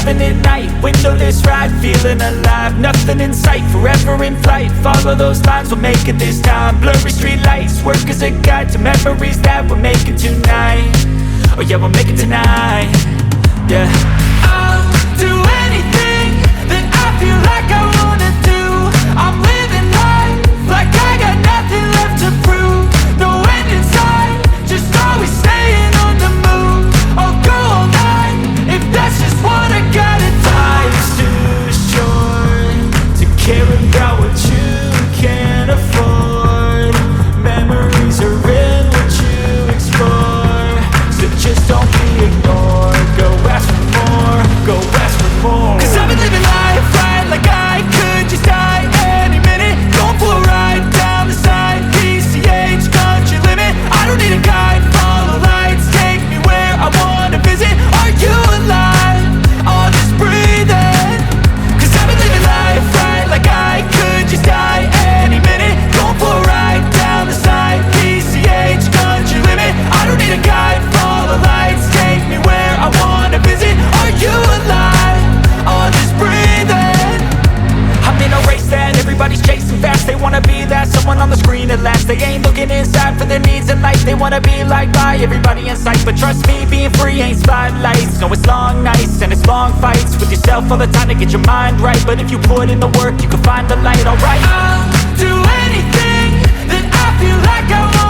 driving at night, windowless ride, feeling alive. Nothing in sight, forever in flight. Follow those lines, we'll make it this time. Blurry street lights, work as a guide to memories that we're making tonight. Oh yeah, we'll make it tonight. Yeah, I'll do anything that I feel like I wanna do. I'm living life like I got nothing left to prove. No end in sight, just always staying on the move. I'll go all night if that's just what I gotta do. Life's too short to care about what you can't afford. Memories are in what you explore, so just don't be ignored. Go ask for more, go ask for more. Cause I've been living life right like I could just die any minute. Going for a ride down the side, PCH, country limit. I don't need a guide, follow lights, take me where I wanna visit. Are you alive? Or just breathing? Cause I've been living life right like I could just die any minute. Going for a ride down the side, PCH, country limit. I don't need a guide, follow lights, take me where I wanna visit. Are you alive? Or just breathing? I'm in a race that everybody's chasing fast. They wanna be that someone on the screen at last. They ain't looking inside for their needs in life. They wanna be liked by everybody in sight. But trust me, being free ain't spotlights. No, it's long nights and it's long fights with yourself all the time to get your mind right. But if you put in the work, you can find the light, alright? I'll do anything that I feel like I want.